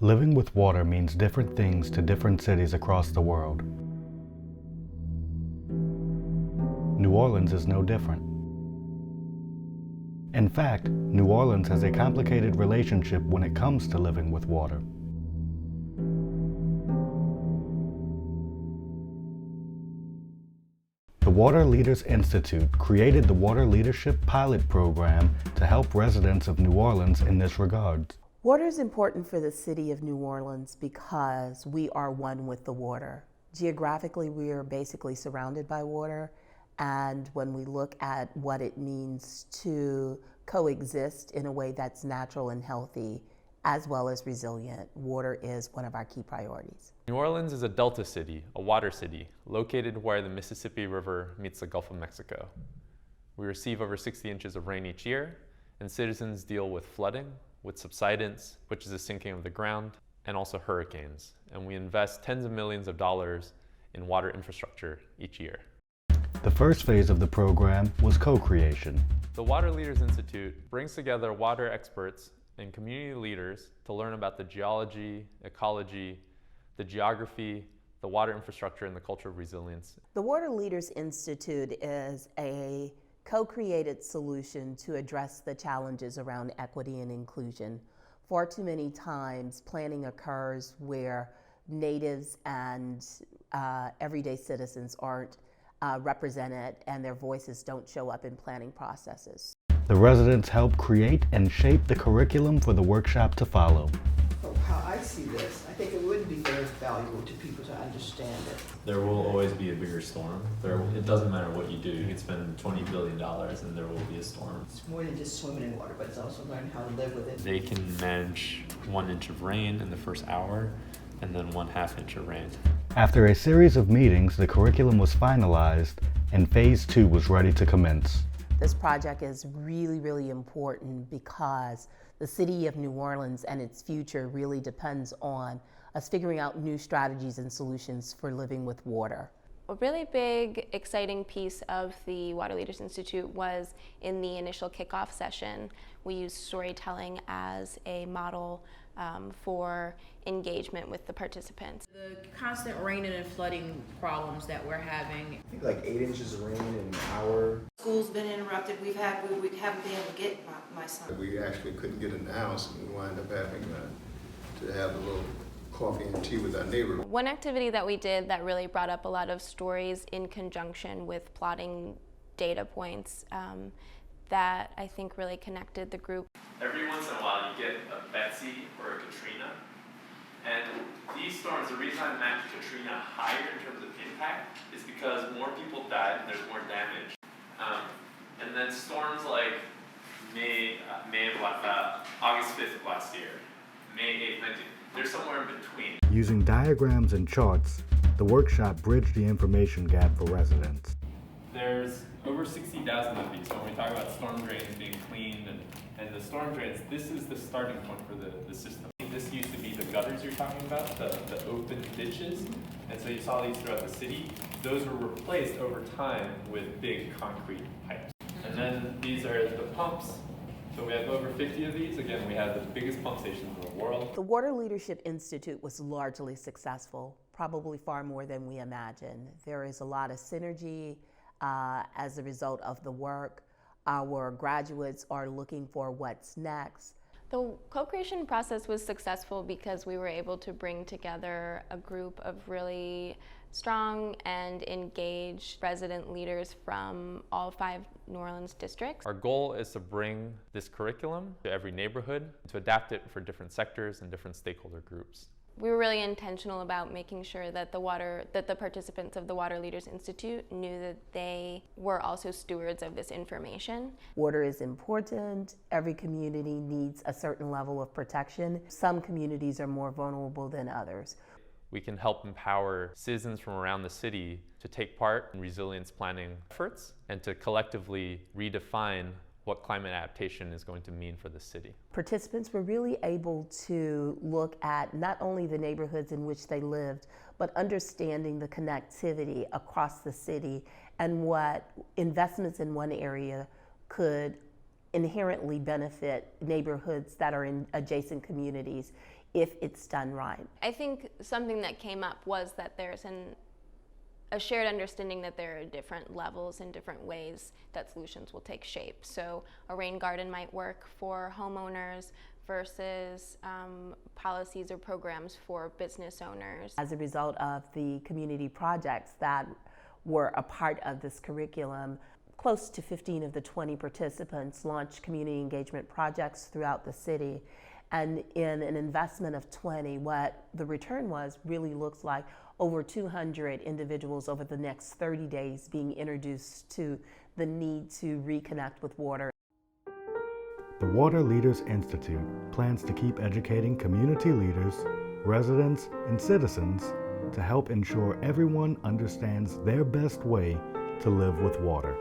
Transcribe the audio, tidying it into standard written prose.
Living with water means different things to different cities across the world. New Orleans is no different. In fact, New Orleans has a complicated relationship when it comes to living with water. The Water Leaders Institute created the Water Leadership Pilot Program to help residents of New Orleans in this regard. Water is important for the city of New Orleans because we are one with the water. Geographically, we are basically surrounded by water, and when we look at what it means to coexist in a way that's natural and healthy, as well as resilient, water is one of our key priorities. New Orleans is a delta city, a water city, located where the Mississippi River meets the Gulf of Mexico. We receive over 60 inches of rain each year, and citizens deal with flooding, with subsidence, which is the sinking of the ground, and also hurricanes. And we invest tens of millions of dollars in water infrastructure each year. The first phase of the program was co-creation. The Water Leaders Institute brings together water experts and community leaders to learn about the geology, ecology, the geography, the water infrastructure, and the culture of resilience. The Water Leaders Institute is a co-created solution to address the challenges around equity and inclusion. Far too many times, planning occurs where natives and everyday citizens aren't represented, and their voices don't show up in planning processes. The residents helped create and shape the curriculum for the workshop to follow. How I see this, I think it would be very valuable to people to understand it. There will always be a bigger storm. It doesn't matter what you do. You can spend $20 billion and there will be a storm. It's more than just swimming in water, but it's also learning how to live with it. They can manage 1 inch of rain in the first hour and then 1/2 inch of rain. After a series of meetings, the curriculum was finalized and phase 2 was ready to commence. This project is really, really important because the city of New Orleans and its future really depends on us figuring out new strategies and solutions for living with water. A really big, exciting piece of the Water Leaders Institute was in the initial kickoff session. We used storytelling as a model for engagement with the participants. The constant rain and flooding problems that we're having. I think like 8 inches of rain in an hour. School's been interrupted. We haven't been able to get my son. We actually couldn't get in the house, and we wound up having to have a little coffee and tea with our neighbor. One activity that we did that really brought up a lot of stories in conjunction with plotting data points that I think really connected the group. Every once in a while you get a Betsy or a Katrina, and these storms, the reason I match Katrina higher in terms of impact is because more people died and there's more damage. And then storms like August 5th of last year, May 8th, 19th, they're somewhere in between. Using diagrams and charts, the workshop bridged the information gap for residents. There's over 60,000 of these. So when we talk about storm drains being cleaned and the storm drains, this is the starting point for the system. This used to be the gutters you're talking about, the open ditches. And so you saw these throughout the city. Those were replaced over time with big concrete pipes. And then these are the pumps. So we have over 50 of these. Again, we have the biggest pump stations in the world. The Water Leadership Institute was largely successful, probably far more than we imagined. There is a lot of synergy as a result of the work. Our graduates are looking for what's next. The co-creation process was successful because we were able to bring together a group of really strong and engaged resident leaders from all 5 New Orleans districts. Our goal is to bring this curriculum to every neighborhood, to adapt it for different sectors and different stakeholder groups. We were really intentional about making sure that the participants of the Water Leaders Institute knew that they were also stewards of this information. Water is important. Every community needs a certain level of protection. Some communities are more vulnerable than others. We can help empower citizens from around the city to take part in resilience planning efforts and to collectively redefine what climate adaptation is going to mean for the city. Participants were really able to look at not only the neighborhoods in which they lived, but understanding the connectivity across the city and what investments in one area could inherently benefit neighborhoods that are in adjacent communities if it's done right. I think something that came up was that there's a shared understanding that there are different levels and different ways that solutions will take shape. So a rain garden might work for homeowners versus policies or programs for business owners. As a result of the community projects that were a part of this curriculum, close to 15 of the 20 participants launched community engagement projects throughout the city. And in an investment of 20, what the return was really looks like over 200 individuals over the next 30 days being introduced to the need to reconnect with water. The Water Leaders Institute plans to keep educating community leaders, residents, and citizens to help ensure everyone understands their best way to live with water.